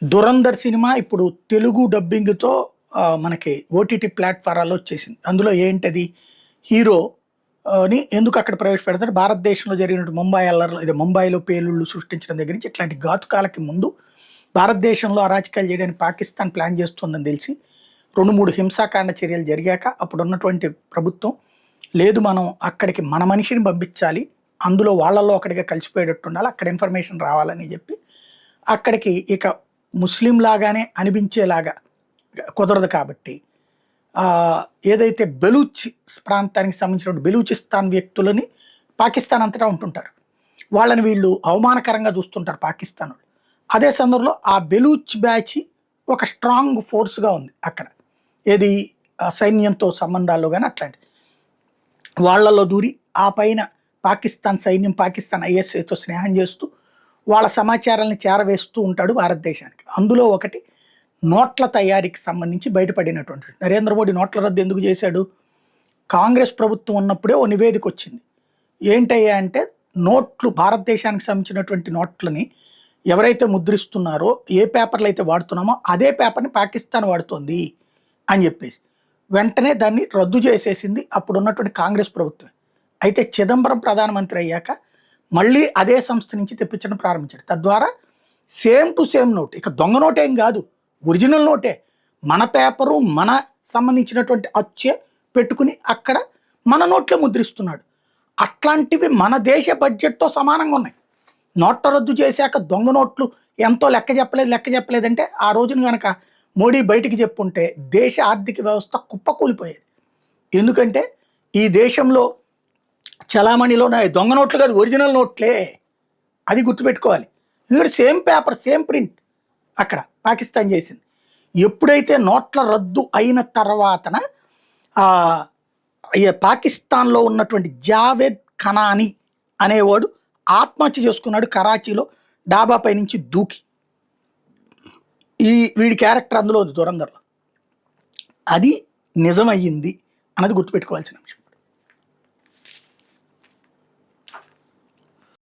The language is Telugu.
'దురంధర్' సినిమా ఇప్పుడు తెలుగు డబ్బింగ్‌తో మనకి ఓటీటీ ప్లాట్‌ఫారాల్లో వచ్చేసింది. అందులో ఏంటది? హీరో ని ఎందుకు అక్కడ ప్రవేశపెడతారు? భారతదేశంలో జరిగినట్టు ముంబై అల్లర్లు ఇదే ముంబైలో పేలుళ్ళు సృష్టించడం దగ్గర నుంచి ఇట్లాంటి ఘాతుకాలకి ముందు భారతదేశంలో అరాచకాలు చేయడానికి పాకిస్తాన్ ప్లాన్ చేస్తుందని తెలిసి 2, 3 హింసాకాండ చర్యలు జరిగాక అప్పుడున్నటువంటి ప్రభుత్వం లేదు మనం అక్కడికి మన మనిషిని పంపించాలి. అందులో వాళ్ళలో ఒకడిగా కలిసిపోయేటట్టు ఉండాలి. అక్కడ ఇన్ఫర్మేషన్ రావాలని చెప్పి అక్కడికి ఇక ముస్లిం లాగానే అనిపించేలాగా కుదరదు కాబట్టి ఏదైతే బెలూచ్ ప్రాంతానికి సంబంధించిన బెలూచిస్తాన్ వ్యక్తులని పాకిస్తాన్ అంతటా ఉంటుంటారు. వాళ్ళని వీళ్ళు అవమానకరంగా చూస్తుంటారు పాకిస్తాన్ వాళ్ళు. అదే సందర్భంలో ఆ బెలూచ్ బ్యాచ్ ఒక స్ట్రాంగ్ ఫోర్స్‌గా ఉంది అక్కడ. ఏది సైన్యంతో సంబంధాల్లో గాని అట్లాంటిది. వాళ్ళలో దూరి ఆ పైన పాకిస్తాన్ సైన్యం, పాకిస్తాన్ ఐఎస్ఐతో స్నేహం చేస్తూ వాళ్ళ సమాచారాన్ని చేరవేస్తూ ఉంటాడు భారతదేశానికి. అందులో ఒకటి నోట్ల తయారీకి సంబంధించి బయటపడినటువంటి నరేంద్ర మోడీ నోట్ల రద్దు ఎందుకు చేశాడు? కాంగ్రెస్ ప్రభుత్వం ఉన్నప్పుడే ఓ నివేదిక వచ్చింది. ఏంటయ్యా అంటే నోట్లు భారతదేశానికి సంబంధించినటువంటి నోట్లని ఎవరైతే ముద్రిస్తున్నారో ఏ పేపర్లు అయితే వాడుతున్నామో అదే పేపర్ని పాకిస్తాన్ వాడుతోంది అని చెప్పేసి వెంటనే దాన్ని రద్దు చేసేసింది అప్పుడు ఉన్నటువంటి కాంగ్రెస్ ప్రభుత్వం. అయితే చిదంబరం ప్రధానమంత్రి అయ్యాక మళ్ళీ అదే సంస్థ నుంచి తెప్పించడం ప్రారంభించాడు. తద్వారా సేమ్ టు సేమ్ నోట్, ఇక దొంగ నోటేం కాదు, ఒరిజినల్ నోటే, మన పేపరు మన సంబంధించినటువంటి అచ్చే పెట్టుకుని అక్కడ మన నోట్లే ముద్రిస్తున్నాడు. అట్లాంటివి మన దేశ బడ్జెట్తో సమానంగా ఉన్నాయి. నోట్ల రద్దు చేశాక దొంగ నోట్లు ఎంతో లెక్క చెప్పలేదంటే ఆ రోజున కనుక మోడీ బయటికి చెప్పుంటే దేశ ఆర్థిక వ్యవస్థ కుప్పకూలిపోయేది. ఎందుకంటే ఈ దేశంలో చలామణిలో దొంగ నోట్లు కాదు, ఒరిజినల్ నోట్లే, అది గుర్తుపెట్టుకోవాలి. ఎందుకంటే సేమ్ పేపర్ సేమ్ ప్రింట్ అక్కడ పాకిస్తాన్ చేసింది. ఎప్పుడైతే నోట్ల రద్దు అయిన తర్వాతన పాకిస్తాన్లో ఉన్నటువంటి జావేద్ ఖనానీ అనేవాడు ఆత్మహత్య చేసుకున్నాడు కరాచీలో డాబాపై నుంచి దూకి. వీడి క్యారెక్టర్ అందులో ఉంది 'దురంధర్'లో. అది నిజమయ్యింది అన్నది గుర్తుపెట్టుకోవాల్సిన అంశం.